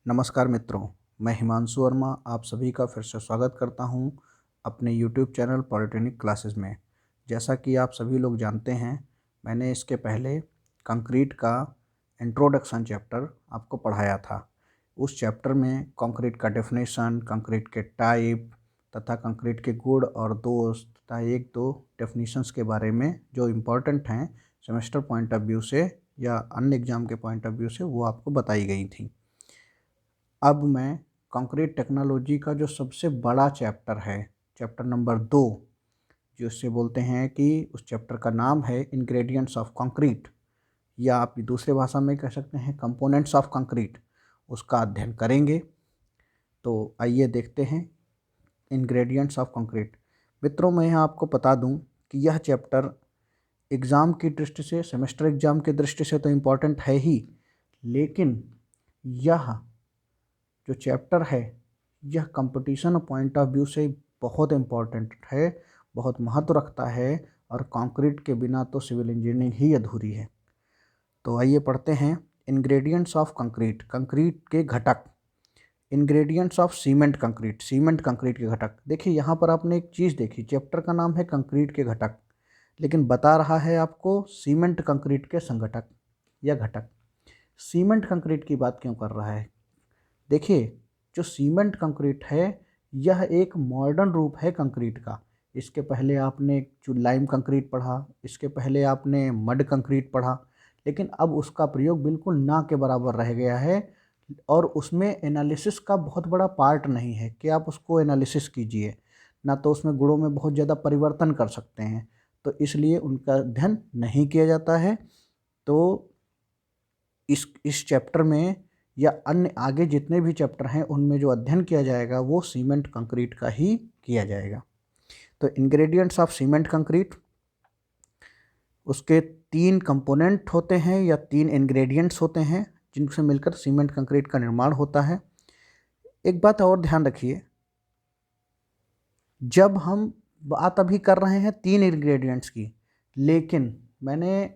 नमस्कार मित्रों, मैं हिमांशु वर्मा आप सभी का फिर से स्वागत करता हूं अपने YouTube चैनल पॉलिटेक्निक क्लासेस में। जैसा कि आप सभी लोग जानते हैं, मैंने इसके पहले कंक्रीट का इंट्रोडक्शन चैप्टर आपको पढ़ाया था। उस चैप्टर में कंक्रीट का डेफिनेशन, कंक्रीट के टाइप तथा कंक्रीट के गुण और दोष तथा एक दो डेफिनेशंस के बारे में जो इम्पोर्टेंट हैं सेमेस्टर पॉइंट ऑफ व्यू से या अन्य एग्ज़ाम के पॉइंट ऑफ व्यू से, वो आपको बताई गई थी। अब मैं कंक्रीट टेक्नोलॉजी का जो सबसे बड़ा चैप्टर है, चैप्टर नंबर 2, जिससे बोलते हैं कि उस चैप्टर का नाम है इंग्रेडिएंट्स ऑफ कंक्रीट, या आप दूसरे भाषा में कह सकते हैं कंपोनेंट्स ऑफ कंक्रीट, उसका अध्ययन करेंगे। तो आइए देखते हैं इंग्रेडिएंट्स ऑफ कंक्रीट। मित्रों, मैं यहाँ आपको बता दूँ कि यह चैप्टर एग्ज़ाम की दृष्टि से, सेमेस्टर एग्ज़ाम की दृष्टि से तो इम्पॉर्टेंट है ही, लेकिन यह जो चैप्टर है यह कंपटीशन पॉइंट ऑफ व्यू से बहुत इम्पॉर्टेंट है, बहुत महत्व रखता है, और कंक्रीट के बिना तो सिविल इंजीनियरिंग ही अधूरी है। तो आइए पढ़ते हैं इंग्रेडिएंट्स ऑफ कंक्रीट, कंक्रीट के घटक। Ingredients of cement concrete, cement concrete के घटक। देखिए यहाँ पर आपने एक चीज़ देखी, चैप्टर का नाम है कंक्रीट के घटक, लेकिन बता रहा है आपको सीमेंट कंक्रीट के संघटक या घटक। सीमेंट कंक्रीट की बात क्यों कर रहा है? देखिए, जो सीमेंट कंक्रीट है यह एक मॉडर्न रूप है कंक्रीट का। इसके पहले आपने जो लाइम कंक्रीट पढ़ा, इसके पहले आपने मड कंक्रीट पढ़ा, लेकिन अब उसका प्रयोग बिल्कुल ना के बराबर रह गया है, और उसमें एनालिसिस का बहुत बड़ा पार्ट नहीं है कि आप उसको एनालिसिस कीजिए, ना तो उसमें गुणों में बहुत ज़्यादा परिवर्तन कर सकते हैं, तो इसलिए उनका अध्ययन नहीं किया जाता है। तो इस चैप्टर में या अन्य आगे जितने भी चैप्टर हैं उनमें जो अध्ययन किया जाएगा वो सीमेंट कंक्रीट का ही किया जाएगा। तो इंग्रेडिएंट्स ऑफ सीमेंट कंक्रीट, उसके 3 कंपोनेंट होते हैं या 3 इंग्रेडिएंट्स होते हैं जिनसे मिलकर सीमेंट कंक्रीट का निर्माण होता है। एक बात और ध्यान रखिए, जब हम बात अभी कर रहे हैं 3 इंग्रेडिएंट्स की, लेकिन मैंने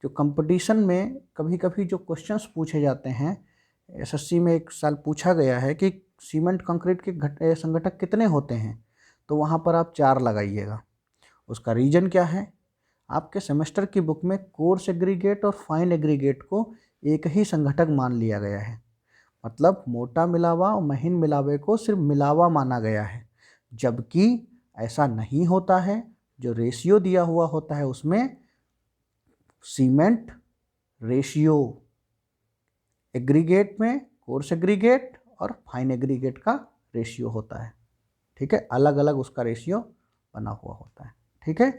जो कंपटीशन में कभी कभी जो क्वेश्चंस पूछे जाते हैं, एसएससी में एक साल पूछा गया है कि सीमेंट कंक्रीट के संगठक कितने होते हैं, तो वहाँ पर आप 4 लगाइएगा। उसका रीजन क्या है? आपके सेमेस्टर की बुक में कोर्स एग्रीगेट और फाइन एग्रीगेट को एक ही संगठक मान लिया गया है, मतलब मोटा मिलावा और महीन मिलावे को सिर्फ मिलावा माना गया है, जबकि ऐसा नहीं होता है। जो रेशियो दिया हुआ होता है उसमें सीमेंट रेशियो, एग्रीगेट में कोर्स एग्रीगेट और फाइन एग्रीगेट का रेशियो होता है। ठीक है, अलग अलग उसका रेशियो बना हुआ होता है। ठीक है,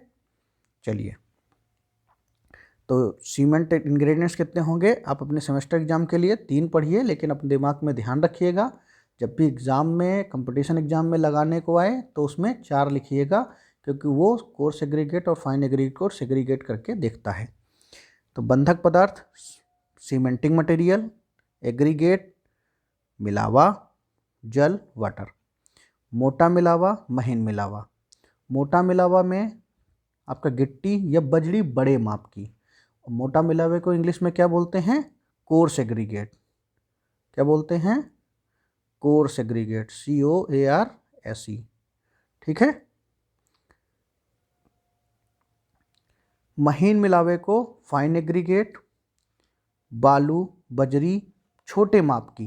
चलिए, तो सीमेंट इंग्रेडिएंट्स कितने होंगे? आप अपने सेमेस्टर एग्जाम के लिए 3 पढ़िए, लेकिन अपने दिमाग में ध्यान रखिएगा, जब भी एग्ज़ाम में, कंपटीशन एग्जाम में लगाने को आए तो उसमें 4 लिखिएगा, क्योंकि वो कोर्स एग्रीगेट और फाइन एग्रीगेट को सेग्रीगेट करके देखता है। तो बंधक पदार्थ सीमेंटिंग मटेरियल, एग्रीगेट मिलावा, जल वाटर, मोटा मिलावा महीन मिलावा। मोटा मिलावा में आपका गिट्टी या बजड़ी बड़े माप की, मोटा मिलावे को इंग्लिश में क्या बोलते हैं? Coarse aggregate. क्या बोलते हैं? Coarse aggregate, COARSE। ठीक है, महीन मिलावे को फाइन एग्रीगेट, बालू बजरी छोटे माप की,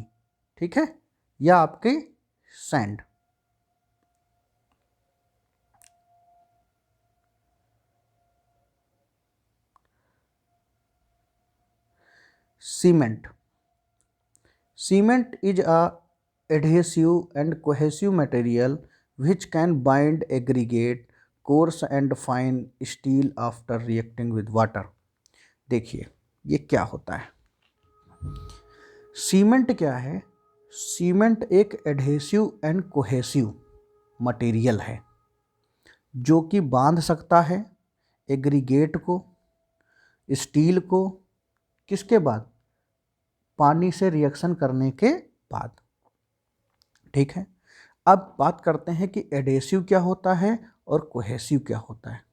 ठीक है, या आपके sand. Cement, cement is a adhesive and cohesive material which can bind aggregate, coarse and fine steel after reacting with water। देखिए ये क्या होता है? सीमेंट क्या है? सीमेंट एक एडहेसिव एंड कोहेसिव मटेरियल है जो कि बांध सकता है एग्रीगेट को, स्टील को, किसके बाद? पानी से रिएक्शन करने के बाद। ठीक है, अब बात करते हैं कि एडेसिव क्या होता है और कोहेसिव क्या होता है।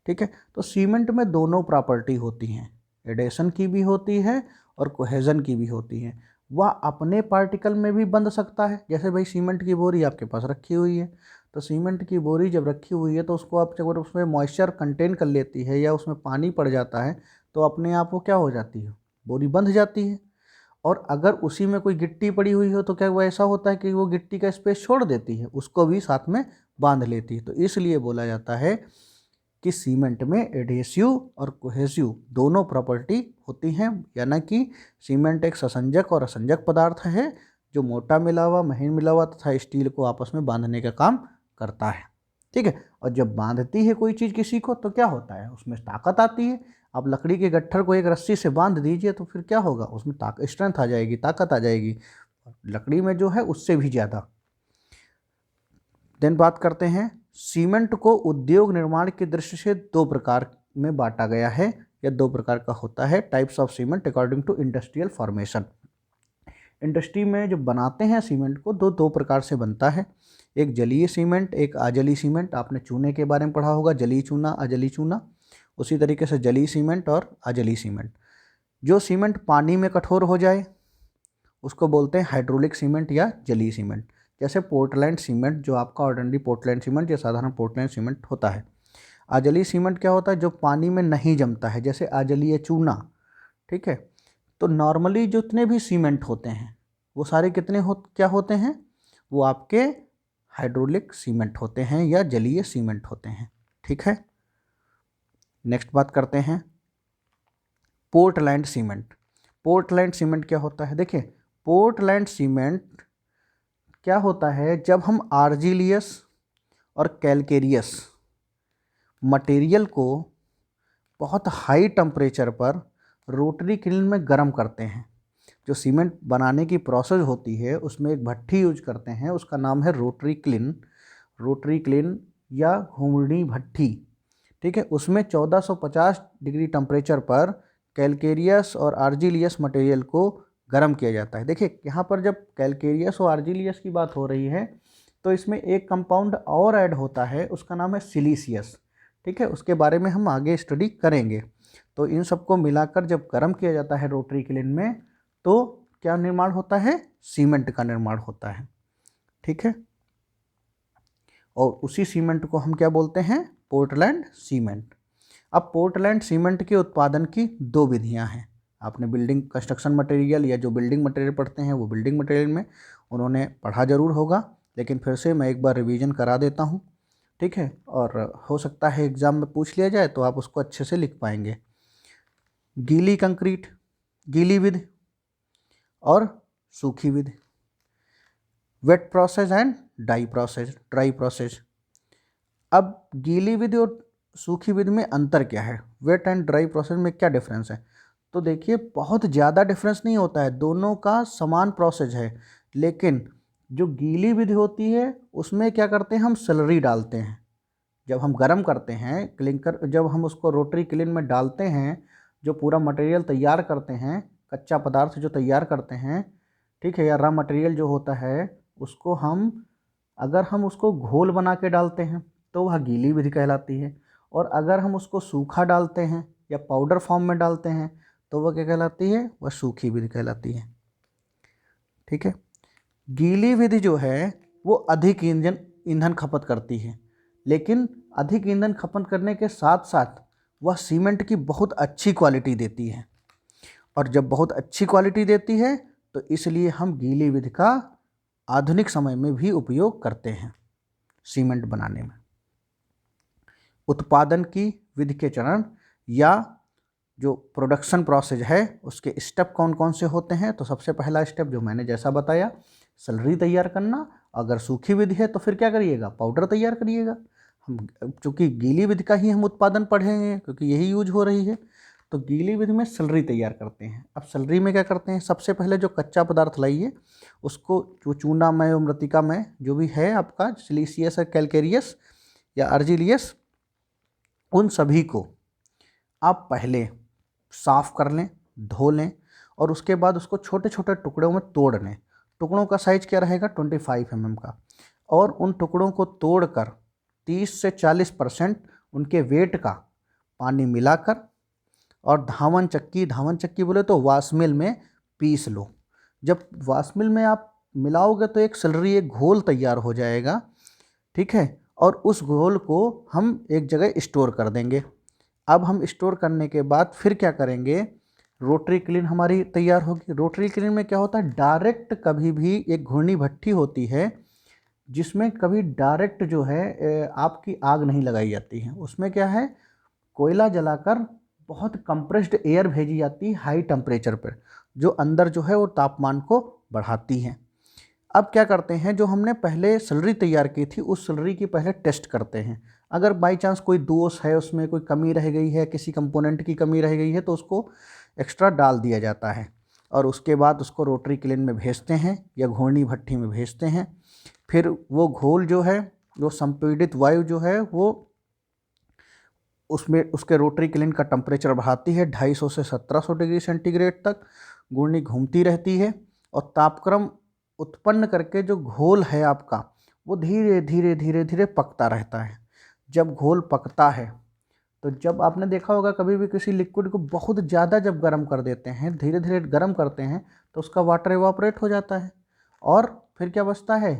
ठीक है, तो सीमेंट में दोनों प्रॉपर्टी होती हैं, एडेशन की भी होती है और कोहेजन की भी होती है। वह अपने पार्टिकल में भी बंध सकता है। जैसे भाई सीमेंट की बोरी आपके पास रखी हुई है, तो सीमेंट की बोरी जब रखी हुई है तो उसको आप जब उसमें मॉइस्चर कंटेन कर लेती है या उसमें पानी पड़ जाता है तो अपने आप वो क्या हो जाती है, बोरी बंध जाती है। और अगर उसी में कोई गिट्टी पड़ी हुई हो तो क्या वो ऐसा होता है कि वो गिट्टी का स्पेस छोड़ देती है, उसको भी साथ में बांध लेती है। तो इसलिए बोला जाता है कि सीमेंट में एडहेसिव और कोहेसिव दोनों प्रॉपर्टी होती हैं, यानी कि सीमेंट एक ससंजक और असंजक पदार्थ है जो मोटा मिला हुआ, महीन मिला हुआ तथा स्टील को आपस में बांधने का काम करता है। ठीक है। और जब बांधती है कोई चीज़ किसी को तो क्या होता है, उसमें ताकत आती है। आप लकड़ी के गट्ठर को एक रस्सी से बांध दीजिए तो फिर क्या होगा, उसमें स्ट्रेंथ आ जाएगी, ताकत आ जाएगी, लकड़ी में जो है उससे भी ज़्यादा। देन बात करते हैं, सीमेंट को उद्योग निर्माण की दृष्टि से दो प्रकार में बांटा गया है या दो प्रकार का होता है। Types of cement according to industrial formation. Industry में जो बनाते हैं सीमेंट को दो प्रकार से बनता है, एक जलीय सीमेंट, एक अजलीय सीमेंट। आपने चूने के बारे में पढ़ा होगा, जलीय चूना, अजलीय चूना। उसी तरीके से जलीय सीमेंट और अजलीय सीमेंट। जो सीमेंट पानी में कठोर हो जाए उसको बोलते हैं हाइड्रोलिक सीमेंट या जलीय सीमेंट। जैसे पोर्टलैंड सीमेंट, जो आपका ऑर्डिनरी पोर्टलैंड सीमेंट या साधारण पोर्टलैंड सीमेंट होता है। अजलीय सीमेंट क्या होता है, जो पानी में नहीं जमता है, जैसे अजलीय चूना। ठीक है। तो नॉर्मली जितने भी सीमेंट होते हैं वो सारे क्या होते हैं, वो आपके हाइड्रोलिक सीमेंट होते हैं या जलीय सीमेंट होते हैं। ठीक है। नेक्स्ट बात करते हैं पोर्टलैंड सीमेंट। पोर्टलैंड सीमेंट क्या होता है, देखिए पोर्टलैंड सीमेंट क्या होता है, जब हम आर्जिलियस और कैलकेरियस मटेरियल को बहुत हाई टेम्परेचर पर रोटरी किल्न में गर्म करते हैं। जो सीमेंट बनाने की प्रोसेस होती है उसमें एक भट्ठी यूज करते हैं, उसका नाम है रोटरी किल्न। रोटरी किल्न या घूर्णी भट्ठी। ठीक है। उसमें 1450 डिग्री टेम्परेचर पर कैलकेरियस और आर्जिलियस मटेरियल को गर्म किया जाता है। देखिए यहाँ पर जब कैलकेरियस और आर्जिलियस की बात हो रही है तो इसमें एक कंपाउंड और ऐड होता है, उसका नाम है सिलीसियस। ठीक है। उसके बारे में हम आगे स्टडी करेंगे। तो इन सबको मिलाकर जब गर्म किया जाता है रोटरी किल्न में तो क्या निर्माण होता है, सीमेंट का निर्माण होता है। ठीक है। और उसी सीमेंट को हम क्या बोलते हैं, पोर्टलैंड सीमेंट। अब पोर्टलैंड सीमेंट के उत्पादन की दो विधियां हैं। आपने बिल्डिंग कंस्ट्रक्शन मटेरियल या जो बिल्डिंग मटेरियल पढ़ते हैं वो बिल्डिंग मटेरियल में उन्होंने पढ़ा ज़रूर होगा, लेकिन फिर से मैं एक बार रिवीजन करा देता हूँ। ठीक है। और हो सकता है एग्ज़ाम में पूछ लिया जाए तो आप उसको अच्छे से लिख पाएंगे। गीली कंक्रीट, गीली विधि और सूखी विधि। Wet process and dry process. अब गीली विधि और सूखी विधि में अंतर क्या है, वेट एंड ड्राई प्रोसेस में क्या डिफरेंस है। तो देखिए बहुत ज़्यादा डिफरेंस नहीं होता है, दोनों का समान प्रोसेस है। लेकिन जो गीली विधि होती है उसमें क्या करते हैं, हम स्लरी डालते हैं। जब हम गर्म करते हैं क्लिंकर, जब हम उसको रोटरी किल्न में डालते हैं, जो पूरा मटेरियल तैयार करते हैं, कच्चा पदार्थ जो तैयार करते हैं, ठीक है, या रॉ मटेरियल जो होता है उसको हम अगर हम उसको घोल बना के डालते हैं तो वह गीली विधि कहलाती है। और अगर हम उसको सूखा डालते हैं या पाउडर फॉर्म में डालते हैं तो वह क्या कहलाती है, वह सूखी विधि कहलाती है। ठीक है। गीली विधि जो है वो अधिक ईंधन खपत करती है, लेकिन अधिक ईंधन खपत करने के साथ साथ वह सीमेंट की बहुत अच्छी क्वालिटी देती है। और जब बहुत अच्छी क्वालिटी देती है तो इसलिए हम गीली विधि का आधुनिक समय में भी उपयोग करते हैं सीमेंट बनाने में। उत्पादन की विधि के चरण या जो प्रोडक्शन प्रोसेस है उसके स्टेप कौन कौन से होते हैं। तो सबसे पहला स्टेप जो मैंने जैसा बताया, स्लरी तैयार करना। अगर सूखी विधि है तो फिर क्या करिएगा, पाउडर तैयार करिएगा। हम चूँकि गीली विधि का ही हम उत्पादन पढ़ेंगे क्योंकि यही यूज हो रही है, तो गीली विधि में स्लरी तैयार करते हैं। अब स्लरी में क्या करते हैं, सबसे पहले जो कच्चा पदार्थ लाइए उसको, जो चूना में और मृतिका में जो भी है आपका सिलीसियस या कैलकेरियस या आर्जिलियस, उन सभी को आप पहले साफ़ कर लें, धो लें और उसके बाद उसको छोटे छोटे टुकड़ों में तोड़ लें। टुकड़ों का साइज़ क्या रहेगा, 25 mm का। और उन टुकड़ों को तोड़कर 30 से 40% उनके वेट का पानी मिलाकर और धावन चक्की बोले तो वाश मिल में पीस लो। जब वाष्प मिल में आप मिलाओगे तो एक स्लरी, एक घोल तैयार हो जाएगा, ठीक है। और उस घोल को हम एक जगह स्टोर कर देंगे। अब हम स्टोर करने के बाद फिर क्या करेंगे, रोटरी क्लीन हमारी तैयार होगी। रोटरी क्लीन में क्या होता है, डायरेक्ट कभी भी एक घूर्णी भट्ठी होती है जिसमें कभी डायरेक्ट जो है आपकी आग नहीं लगाई जाती है। उसमें क्या है, कोयला जलाकर बहुत कंप्रेस्ड एयर भेजी जाती है हाई टेम्परेचर पर, जो अंदर जो है वो तापमान को बढ़ाती है। अब क्या करते हैं, जो हमने पहले स्लरी तैयार की थी उस स्लरी की पहले टेस्ट करते हैं। अगर बाई चांस कोई दोष है, उसमें कोई कमी रह गई है, किसी कंपोनेंट की कमी रह गई है, तो उसको एक्स्ट्रा डाल दिया जाता है और उसके बाद उसको रोटरी क्लीन में भेजते हैं या घूर्णी भट्ठी में भेजते हैं। फिर वो घोल जो है, वो संपीड़ित वायु जो है वो उसमें उसके रोटरी क्लीन का टेम्परेचर बढ़ाती है 250 से 1700 डिग्री सेंटीग्रेड तक। घूर्णी घूमती रहती है और तापक्रम उत्पन्न करके जो घोल है आपका वो धीरे धीरे धीरे धीरे पकता रहता है। जब घोल पकता है तो जब आपने देखा होगा कभी भी किसी लिक्विड को बहुत ज़्यादा जब गर्म कर देते हैं, धीरे धीरे गर्म करते हैं, तो उसका वाटर इवापोरेट हो जाता है और फिर क्या बचता है,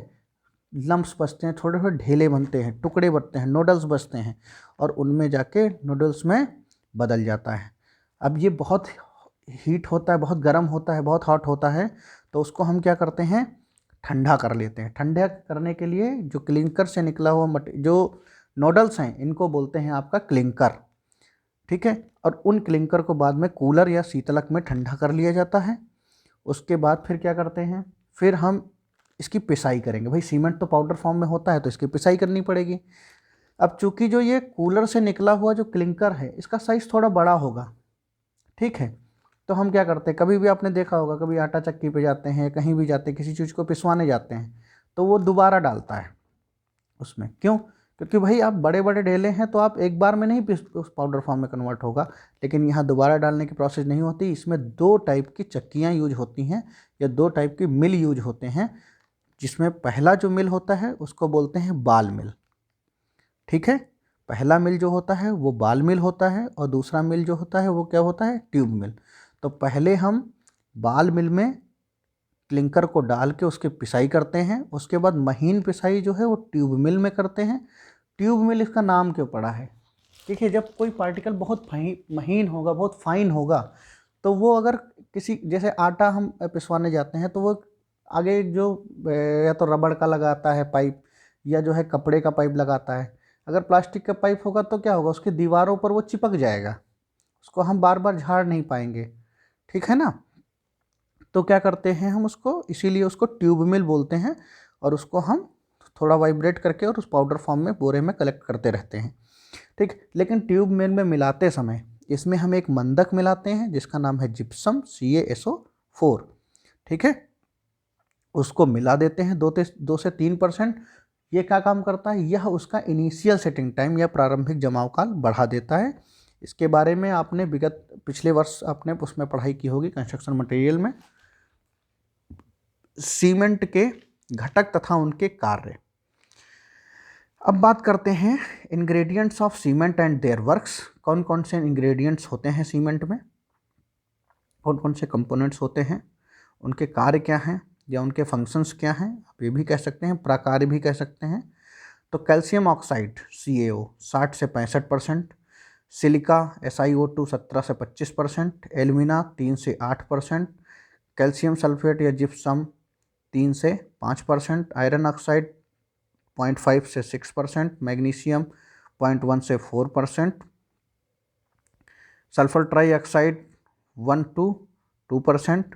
लम्प्स बचते हैं, थोड़े थोड़े ढेले बनते हैं, टुकड़े बनते हैं, नूडल्स बचते हैं और उनमें जाके नूडल्स में बदल जाता है। अब ये बहुत हीट होता है, बहुत गर्म होता है, बहुत हॉट होता है, तो उसको हम क्या करते हैं, ठंडा कर लेते हैं। ठंडा करने के लिए जो क्लिंकर से निकला हुआ जो नूडल्स हैं इनको बोलते हैं आपका क्लिंकर, ठीक है। और उन क्लिंकर को बाद में कूलर या शीतलक में ठंडा कर लिया जाता है। उसके बाद फिर क्या करते हैं, फिर हम इसकी पिसाई करेंगे। भाई सीमेंट तो पाउडर फॉर्म में होता है तो इसकी पिसाई करनी पड़ेगी। अब चूंकि जो ये कूलर से निकला हुआ जो क्लिंकर है इसका साइज़ थोड़ा बड़ा होगा, ठीक है। तो हम क्या करते हैं, कभी भी आपने देखा होगा, कभी आटा चक्की पे जाते हैं, कहीं भी जाते हैं, किसी चीज़ को पिसवाने जाते हैं तो वो दोबारा डालता है उसमें। क्यों? क्योंकि भाई आप बड़े बड़े ढेले हैं तो आप एक बार में नहीं उस पाउडर फॉर्म में कन्वर्ट होगा, लेकिन यहाँ दोबारा डालने की प्रोसेस नहीं होती। इसमें 2 टाइप की चक्कियाँ यूज होती हैं या 2 टाइप की मिल यूज होते हैं, जिसमें पहला जो मिल होता है उसको बोलते हैं बाल मिल, ठीक है। पहला मिल जो होता है वो बाल मिल होता है और दूसरा मिल जो होता है वो क्या होता है, ट्यूब मिल। तो पहले हम बाल मिल में क्लिंकर को डाल के उसकी पिसाई करते हैं, उसके बाद महीन पिसाई जो है वो ट्यूब मिल में करते हैं। ट्यूब मिल इसका नाम क्यों पड़ा है, देखिए जब कोई पार्टिकल बहुत महीन होगा, बहुत फाइन होगा, तो वो अगर किसी जैसे आटा हम पिसवाने जाते हैं तो वो आगे जो या तो रबड़ का लगाता है पाइप या जो है कपड़े का पाइप लगाता है। अगर प्लास्टिक का पाइप होगा तो क्या होगा, उसकी दीवारों पर वो चिपक जाएगा, उसको हम बार बार झाड़ नहीं पाएंगे, ठीक है ना। तो क्या करते हैं हम उसको, इसीलिए उसको ट्यूब मिल बोलते हैं और उसको हम थोड़ा वाइब्रेट करके और उस पाउडर फॉर्म में बोरे में कलेक्ट करते रहते हैं, ठीक। लेकिन ट्यूब मिल में मिलाते समय इसमें हम एक मंदक मिलाते हैं जिसका नाम है जिप्सम CaSO4, ठीक है। उसको मिला देते हैं 2 से 3%। ये क्या काम करता है, यह उसका इनिशियल सेटिंग टाइम या प्रारंभिक जमाव काल बढ़ा देता है। इसके बारे में आपने पिछले वर्ष आपने उसमें पढ़ाई की होगी कंस्ट्रक्शन मटेरियल में, सीमेंट के घटक तथा उनके कार्य। अब बात करते हैं ingredients of cement and there works. कौन कौन से इंग्रेडिएंट्स होते हैं सीमेंट में, कौन कौन से कंपोनेंट्स होते हैं, उनके कार्य क्या हैं या उनके फंक्शंस क्या हैं, आप ये भी कह सकते हैं, प्रकार भी कह सकते हैं। तो कैल्शियम ऑक्साइड CaO 60 से 65%, सिलिका SiO2 17 से 25%, एल्यूमिना 3 से 8%, कैल्शियम सल्फेट या जिप्सम 3 से 5%, आयरन ऑक्साइड 0.5 से 6%, मैग्नीशियम 0.1 से 4%, सल्फर ट्राईऑक्साइड 1 to 2%,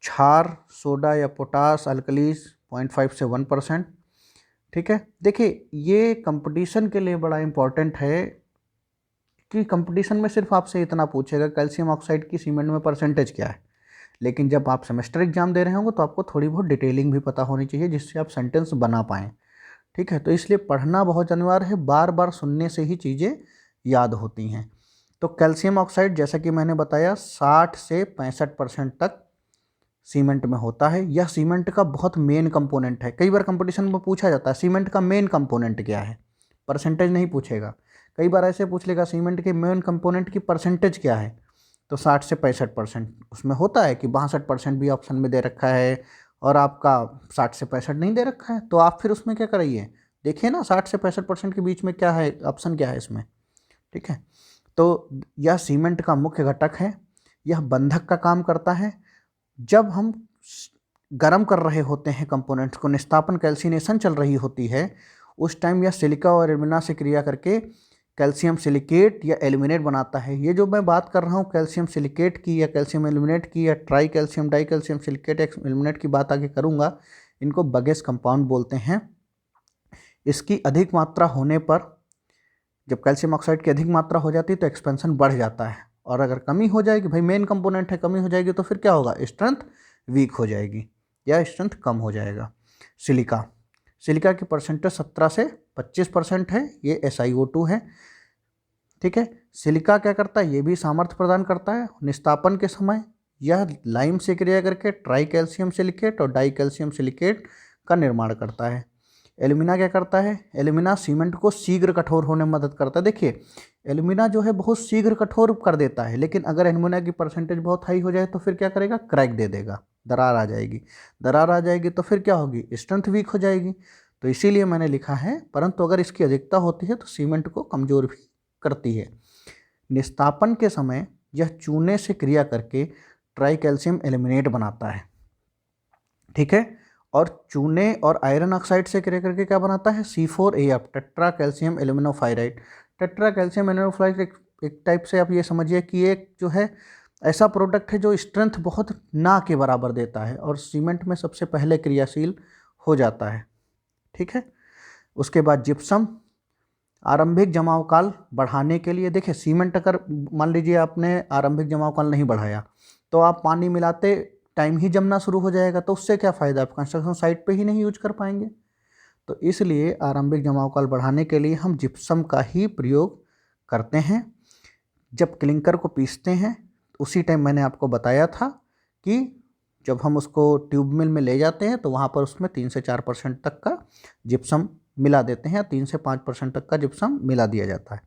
क्षार सोडा या पोटास अल्कलीज 0.5 से 1%, ठीक है। देखिए ये कंपटीशन के लिए बड़ा इम्पॉर्टेंट है कि कंपटीशन में सिर्फ आपसे इतना पूछेगा कैल्शियम ऑक्साइड की सीमेंट में परसेंटेज क्या है, लेकिन जब आप सेमेस्टर एग्जाम दे रहे होंगे तो आपको थोड़ी बहुत डिटेलिंग भी पता होनी चाहिए जिससे आप सेंटेंस बना पाएँ, ठीक है। तो इसलिए पढ़ना बहुत अनिवार्य है, बार बार सुनने से ही चीज़ें याद होती हैं। तो कैल्शियम ऑक्साइड जैसा कि मैंने बताया 60 से 65% तक सीमेंट में होता है। यह सीमेंट का बहुत मेन कंपोनेंट है। कई बार कंपटीशन में पूछा जाता है सीमेंट का मेन कंपोनेंट क्या है, परसेंटेज नहीं पूछेगा। कई बार ऐसे पूछ लेगा सीमेंट के मेन कंपोनेंट की परसेंटेज क्या है, तो 60 से 65% उसमें होता है कि 62% भी ऑप्शन में दे रखा है और आपका 60 से 65 नहीं दे रखा है, तो आप फिर उसमें क्या कराइए, देखिए ना 60 से 65% के बीच में क्या है, ऑप्शन क्या है इसमें। ठीक है, तो यह सीमेंट का मुख्य घटक है, यह बंधक का काम करता है। जब हम गर्म कर रहे होते हैं कंपोनेंट्स को, निस्तापन कैल्सिनेशन चल रही होती है, उस टाइम यह सिलिका और एल्यूमिना से क्रिया करके कैल्शियम सिलिकेट या एल्यूमिनेट बनाता है। ये जो मैं बात कर रहा हूँ कैल्शियम सिलिकेट की या कैल्शियम एल्यूमिनेट की या try calcium die calcium silicate aluminate की बात आगे करूँगा, इनको बगेस कंपाउंड बोलते हैं। इसकी अधिक मात्रा होने पर, जब कैल्शियम ऑक्साइड की अधिक मात्रा हो जाती है तो एक्सपेंशन बढ़ जाता है, और अगर कमी हो जाएगी, भाई मेन कंपोनेंट है, कमी हो जाएगी तो फिर क्या होगा, स्ट्रेंथ वीक हो जाएगी या स्ट्रेंथ कम हो जाएगा। सिलिका, सिलिका की परसेंटेज 17 से 25% है, ये SiO2 है। ठीक है, सिलिका क्या करता है, ये भी सामर्थ्य प्रदान करता है। निस्तापन के समय यह लाइम से क्रिया करके ट्राई कैल्शियम सिलिकेट और डाई कैल्शियम सिलिकेट का निर्माण करता है। एल्यूमिना क्या करता है, एल्यूमिना सीमेंट को शीघ्र कठोर होने में मदद करता है। देखिए एल्यूमिना जो है बहुत शीघ्र कठोर कर देता है, लेकिन अगर एल्यूमिना की परसेंटेज बहुत हाई हो जाए तो फिर क्या करेगा, क्रैक दे देगा, दरार आ जाएगी। दरार आ जाएगी तो फिर क्या होगी, स्ट्रेंथ वीक हो जाएगी। तो इसीलिए मैंने लिखा है, परंतु अगर इसकी अधिकता होती है तो सीमेंट को कमज़ोर भी करती है। निस्तापन के समय यह चूने से क्रिया करके ट्राई कैल्शियम एल्यूमिनेट बनाता है। ठीक है, और चूने और आयरन ऑक्साइड से क्रिया करके क्या बनाता है, C4AF tetra calcium aluminoferrite. Tetra calcium aluminoferrite एक टाइप से आप ये समझिए कि एक जो है ऐसा प्रोडक्ट है जो स्ट्रेंथ बहुत ना के बराबर देता है और सीमेंट में सबसे पहले क्रियाशील हो जाता है। ठीक है, उसके बाद जिप्सम, आरंभिक जमाव काल बढ़ाने के लिए। देखिए सीमेंट अगर मान लीजिए आपने आरंभिक जमाव काल नहीं बढ़ाया तो आप पानी मिलाते टाइम ही जमना शुरू हो जाएगा, तो उससे क्या फ़ायदा, आप कंस्ट्रक्शन साइट पे ही नहीं यूज कर पाएंगे। तो इसलिए आरंभिक जमाव काल बढ़ाने के लिए हम जिप्सम का ही प्रयोग करते हैं। जब क्लिंकर को पीसते हैं उसी टाइम मैंने आपको बताया था कि जब हम उसको ट्यूब मिल में ले जाते हैं तो वहाँ पर उसमें 3 से 4% तक का जिप्सम मिला देते हैं, 3 से 5% तक का जिप्सम मिला दिया जाता है।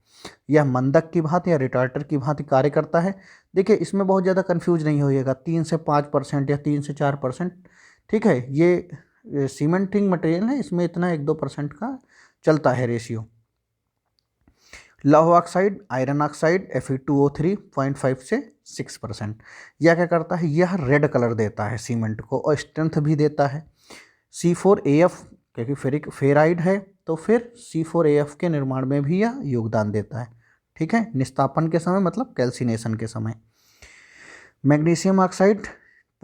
यह मंदक की भांति या रिटार्टर की भांति कार्य करता है। देखिए इसमें बहुत ज़्यादा कंफ्यूज नहीं होइएगा, 3 से 5% या 3 से 4%। ठीक है, ये सीमेंटिंग मटेरियल है, इसमें इतना 1-2% का चलता है रेशियो। लौह ऑक्साइड, आयरन ऑक्साइड Fe2O3 0.5 से 6%। यह क्या करता है, यह रेड कलर देता है सीमेंट को और स्ट्रेंथ भी देता है। C4AF क्योंकि फेराइड है तो फिर C4AF के निर्माण में भी यह योगदान देता है। ठीक है, निस्तापन के समय मतलब कैल्सिनेशन के समय। मैग्नीशियम ऑक्साइड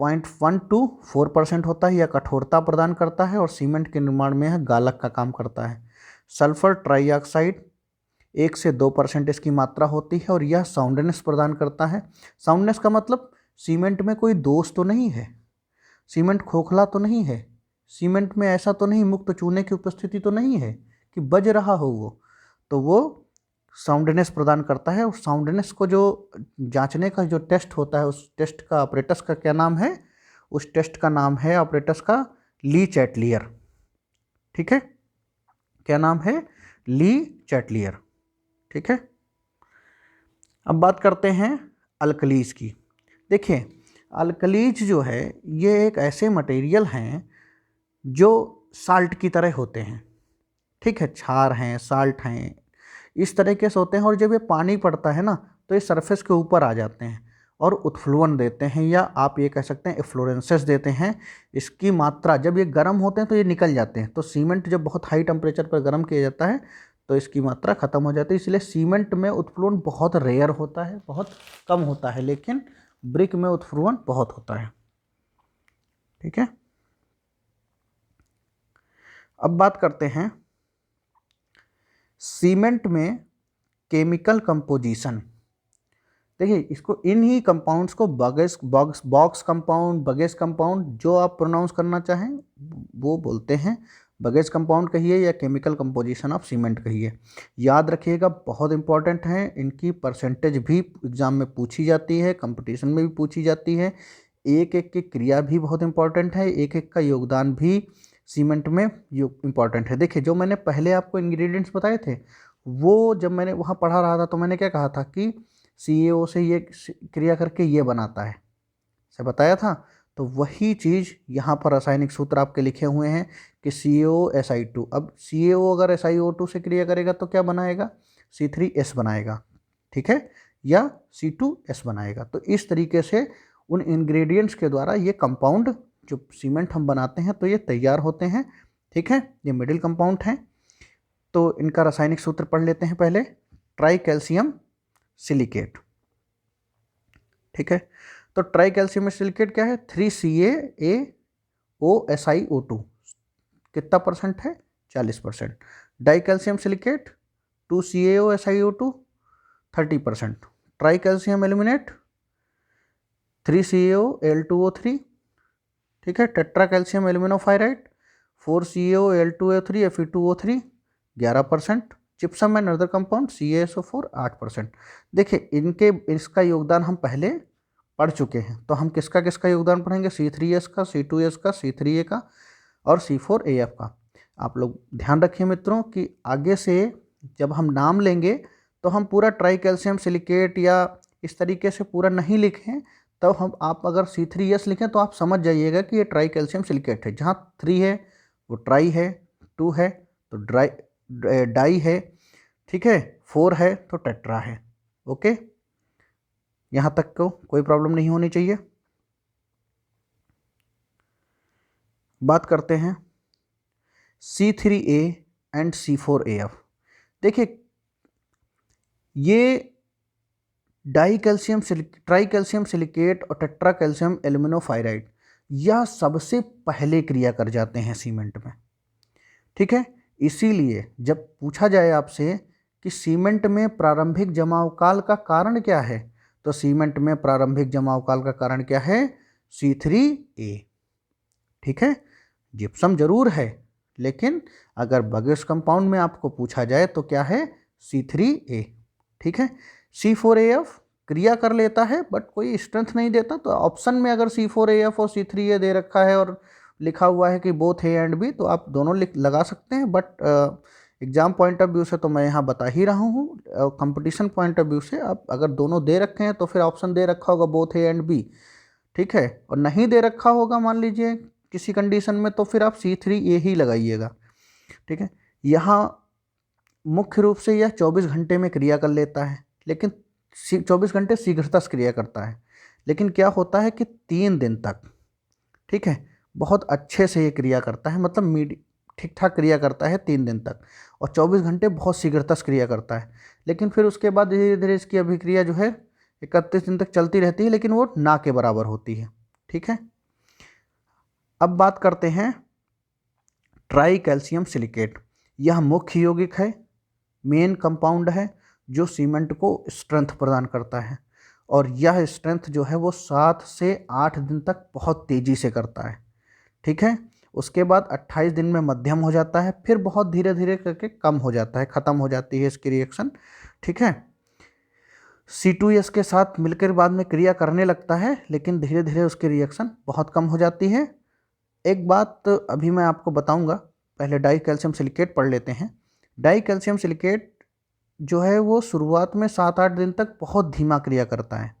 0.1 to 4% होता है, यह कठोरता प्रदान करता है और सीमेंट के निर्माण में यह गालक का काम करता है। सल्फर ट्राईऑक्साइड 1 से 2% इसकी मात्रा होती है और यह साउंडनेस प्रदान करता है। साउंडनेस का मतलब सीमेंट में कोई दोष तो नहीं है, सीमेंट खोखला तो नहीं है, सीमेंट में ऐसा तो नहीं, मुक्त चूने की उपस्थिति तो नहीं है कि बज रहा हो वो, तो वो साउंडनेस प्रदान करता है। और साउंडनेस को जो जांचने का जो टेस्ट होता है उस टेस्ट का ऑपरेटस का क्या नाम है, उस टेस्ट का नाम है ऑपरेटस का ली चैटलियर। ठीक है, क्या नाम है, ली चैटलियर। ठीक है, अब बात करते हैं अल्कलीज की। देखिए अल्कलीज जो है ये एक ऐसे मटेरियल हैं जो साल्ट की तरह होते हैं। ठीक है, क्षार हैं, साल्ट हैं, इस तरीके से होते हैं और जब ये पानी पड़ता है ना तो ये सरफेस के ऊपर आ जाते हैं और उत्फ्लोन देते हैं, या आप ये कह सकते हैं एफ्लोरेंसेस देते हैं। इसकी मात्रा जब ये गर्म होते हैं तो ये निकल जाते हैं। तो सीमेंट जब बहुत हाई टेम्परेचर पर गर्म किया जाता है तो इसकी मात्रा ख़त्म हो जाती है, इसलिए सीमेंट में उत्फ्लोन बहुत रेयर होता है, बहुत कम होता है, लेकिन ब्रिक में उत्फ्लोन बहुत होता है। ठीक है, अब बात करते हैं सीमेंट में केमिकल कंपोजिशन। देखिए इसको इन्हीं कंपाउंड्स को बॉक्स कंपाउंड, बगेस कंपाउंड, जो आप प्रोनाउंस करना चाहें वो बोलते हैं। बगेस कंपाउंड कहिए या केमिकल कंपोजिशन ऑफ सीमेंट कहिए, याद रखिएगा बहुत इंपॉर्टेंट है। इनकी परसेंटेज भी एग्जाम में पूछी जाती है, कंपटीशन में भी पूछी जाती है। एक एक की क्रिया भी बहुत इंपॉर्टेंट है, एक एक का योगदान भी सीमेंट में इम्पॉर्टेंट है। देखिए जो मैंने पहले आपको इंग्रेडिएंट्स बताए थे वो जब मैंने वहाँ पढ़ा रहा था तो मैंने क्या कहा था कि CaO से ये क्रिया करके ये बनाता है, से बताया था। तो वही चीज़ यहाँ पर रासायनिक सूत्र आपके लिखे हुए हैं कि CaOSi2। अब CaO अगर SiO2 से क्रिया करेगा तो क्या बनाएगा, C3S बनाएगा, ठीक है, या C2S बनाएगा। तो इस तरीके से उन इंग्रेडिएंट्स के द्वारा ये कंपाउंड जो सीमेंट हम बनाते हैं तो ये तैयार होते हैं, ठीक है। ये मिडिल कंपाउंड हैं। तो इनका रासायनिक सूत्र पढ़ लेते हैं पहले, ट्राई कैल्शियम सिलिकेट, ठीक है। तो ट्राई कैल्शियम सिलिकेट क्या है, 3CaAOSiO2, कितना परसेंट है, 40%। Di calcium silicate 2CaOSiO2, 30%। Tri calcium aluminate 3CaOL2O3, ठीक है। Tetra calcium aluminoferrite 4CaOL2O3 Fe2O3, 11%। Gypsum and other compound CaSO4, 8%। देखिए इसका योगदान हम पहले पढ़ चुके हैं, तो हम किसका किसका योगदान पढ़ेंगे, C3S का, C2S का, C3A का और C4AF का। आप लोग ध्यान रखिए मित्रों कि आगे से जब हम नाम लेंगे तो हम पूरा ट्राई कैल्शियम सिलिकेट या इस तरीके से पूरा नहीं लिखें, तब हम आप अगर C3S लिखें तो आप समझ जाइएगा कि ये ट्राई कैल्शियम सिलिकेट है। जहाँ 3 है वो ट्राई है, 2 है तो डाई है, ठीक है, 4 है तो टेट्रा है। ओके, यहाँ तक को कोई प्रॉब्लम नहीं होनी चाहिए। बात करते हैं C3A एंड C4AF। देखिए ये ट्राई कैल्शियम सिलिकेट और टेट्रा कैल्शियम एल्यूमिनोफाइराइड यह सबसे पहले क्रिया कर जाते हैं सीमेंट में, ठीक है। इसीलिए जब पूछा जाए आपसे कि सीमेंट में प्रारंभिक जमाव काल का कारण क्या है, तो सीमेंट में प्रारंभिक जमाव काल का कारण क्या है, C3A, ठीक है। जिप्सम जरूर है, लेकिन अगर बगेस कंपाउंड में आपको पूछा जाए तो क्या है, C3A, ठीक है। C4AF क्रिया कर लेता है बट कोई स्ट्रेंथ नहीं देता। तो ऑप्शन में अगर C4AF और C3A दे रखा है और लिखा हुआ है कि बोथ ए एंड बी, तो आप दोनों लगा सकते हैं। But exam point of view से तो मैं यहाँ बता ही रहा हूँ, कंपटीशन पॉइंट ऑफ व्यू से आप अगर दोनों दे रखे हैं तो फिर ऑप्शन दे रखा होगा बोथ ए एंड बी, ठीक है। और नहीं दे रखा होगा मान लीजिए किसी कंडीशन में, तो फिर आप C3A ही लगाइएगा, ठीक है। यहाँ मुख्य रूप से यह 24 घंटे में क्रिया कर लेता है, लेकिन 24 घंटे शीघ्रता से क्रिया करता है, लेकिन क्या होता है कि 3 दिन तक, ठीक है, बहुत अच्छे से ये क्रिया करता है, मतलब ठीक ठाक क्रिया करता है 3 दिन तक, और 24 घंटे बहुत शीघ्रता से क्रिया करता है। लेकिन फिर उसके बाद धीरे धीरे इसकी अभिक्रिया जो है 31 दिन तक चलती रहती है, लेकिन वो ना के बराबर होती है, ठीक है। अब बात करते हैं ट्राई कैल्शियम सिलिकेट। यह मुख्य यौगिक है, मेन कंपाउंड है जो सीमेंट को स्ट्रेंथ प्रदान करता है, और यह स्ट्रेंथ जो है वो 7 से 8 दिन तक बहुत तेज़ी से करता है, ठीक है। उसके बाद 28 दिन में मध्यम हो जाता है, फिर बहुत धीरे धीरे करके कम हो जाता है, ख़त्म हो जाती है इसकी रिएक्शन, ठीक है। C2S के साथ मिलकर बाद में क्रिया करने लगता है, लेकिन धीरे धीरे उसकी रिएक्शन बहुत कम हो जाती है। एक बात अभी मैं आपको बताऊंगा, पहले डाई कैल्शियम सिलिकेट पढ़ लेते हैं। डाई कैल्शियम सिलिकेट जो है वो शुरुआत में 7-8 दिन तक बहुत धीमा क्रिया करता है,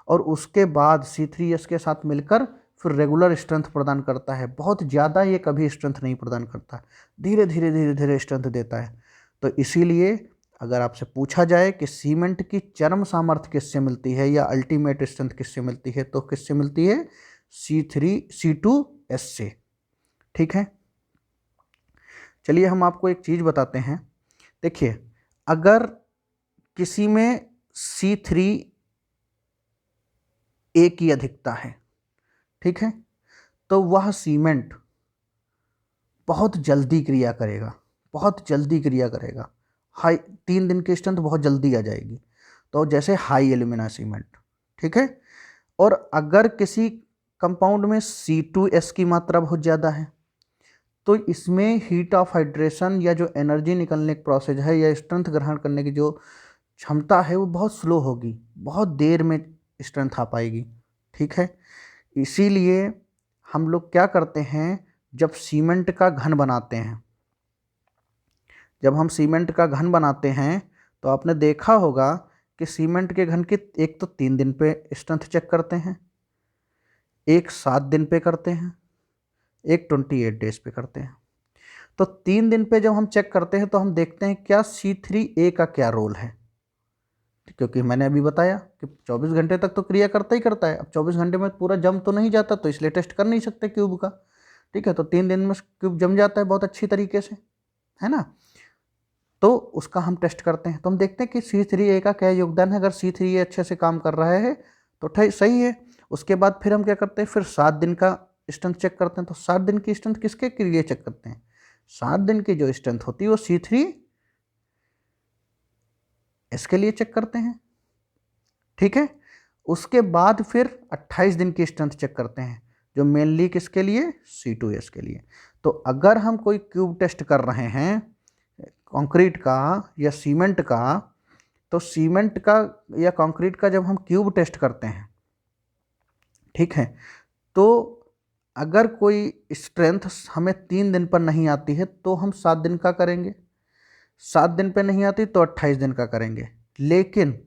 और उसके बाद C3S के साथ मिलकर फिर रेगुलर स्ट्रेंथ प्रदान करता है। बहुत ज़्यादा ये कभी स्ट्रेंथ नहीं प्रदान करता, धीरे धीरे स्ट्रेंथ देता है। तो इसीलिए अगर आपसे पूछा जाए कि सीमेंट की चरम सामर्थ्य किससे मिलती है या अल्टीमेट स्ट्रेंथ किससे मिलती है, तो किससे मिलती है, C2S से, ठीक है। चलिए हम आपको एक चीज़ बताते हैं। देखिए अगर किसी में C3A की अधिकता है, ठीक है, तो वह सीमेंट बहुत जल्दी क्रिया करेगा, बहुत जल्दी क्रिया करेगा। हाई 3 दिन की स्ट्रेंथ बहुत जल्दी आ जाएगी, तो जैसे हाई एल्यूमिना सीमेंट, ठीक है। और अगर किसी कंपाउंड में C2S की मात्रा बहुत ज़्यादा है, तो इसमें हीट ऑफ हाइड्रेशन या जो एनर्जी निकलने की प्रोसेस है या स्ट्रेंथ ग्रहण करने की जो क्षमता है वो बहुत स्लो होगी, बहुत देर में स्ट्रेंथ आ पाएगी, ठीक है। इसीलिए हम लोग क्या करते हैं, जब सीमेंट का घन बनाते हैं, जब हम सीमेंट का घन बनाते हैं तो आपने देखा होगा कि सीमेंट के घन की एक तो 3 दिन पे स्ट्रेंथ चेक करते हैं, एक 7 दिन पे करते हैं, एक 28 डेज पे करते हैं। तो 3 दिन पे जब हम चेक करते हैं तो हम देखते हैं क्या C3A का क्या रोल है, क्योंकि मैंने अभी बताया कि 24 घंटे तक तो क्रिया करता ही करता है। अब 24 घंटे में पूरा जम तो नहीं जाता, तो इसलिए टेस्ट कर नहीं सकते क्यूब का। ठीक है, तो 3 दिन में क्यूब जम जाता है बहुत अच्छी तरीके से, है ना। तो उसका हम टेस्ट करते हैं, तो हम देखते हैं कि C3A का क्या योगदान है। अगर C3A अच्छे से काम कर रहा है तो सही है। उसके बाद फिर हम क्या करते हैं, फिर 7 दिन का स्ट्रेंथ चेक करते हैं। तो 7 दिन की स्ट्रेंथ किसके लिए चेक करते हैं? 7 दिन की जो स्ट्रेंथ होती है वो C3 इसके लिए चेक करते हैं। ठीक है, उसके बाद फिर 28 दिन की स्ट्रेंथ चेक करते हैं, जो मेनली किसके लिए? C2S के लिए। तो अगर हम कोई क्यूब टेस्ट कर रहे हैं कंक्रीट का या सीमेंट का, तो सीमेंट का या कंक्रीट का जब हम क्यूब टेस्ट करते हैं, ठीक है, तो अगर कोई स्ट्रेंथ हमें 3 दिन पर नहीं आती है तो हम 7 दिन का करेंगे, 7 दिन पे नहीं आती तो 28 दिन का करेंगे। लेकिन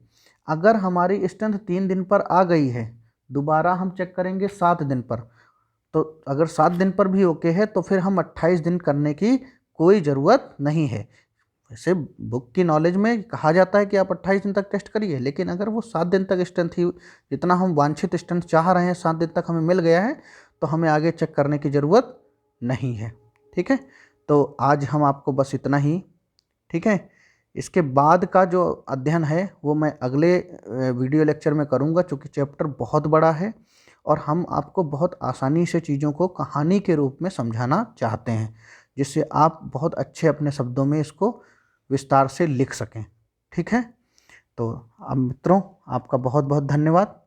अगर हमारी स्ट्रेंथ 3 दिन पर आ गई है, दोबारा हम चेक करेंगे 7 दिन पर। तो अगर 7 दिन पर भी ओके है तो फिर हम 28 दिन करने की कोई ज़रूरत नहीं है। वैसे बुक की नॉलेज में कहा जाता है कि आप 28 दिन तक टेस्ट करिए, लेकिन अगर वो 7 दिन तक स्ट्रेंथ ही, जितना हम वांछित स्ट्रेंथ चाह रहे हैं 7 दिन तक हमें मिल गया है, तो हमें आगे चेक करने की ज़रूरत नहीं है। ठीक है, तो आज हम आपको बस इतना ही। ठीक है, इसके बाद का जो अध्ययन है वो मैं अगले वीडियो लेक्चर में करूँगा, चूँकि चैप्टर बहुत बड़ा है और हम आपको बहुत आसानी से चीज़ों को कहानी के रूप में समझाना चाहते हैं, जिससे आप बहुत अच्छे अपने शब्दों में इसको विस्तार से लिख सकें। ठीक है, तो अब मित्रों आपका बहुत बहुत धन्यवाद।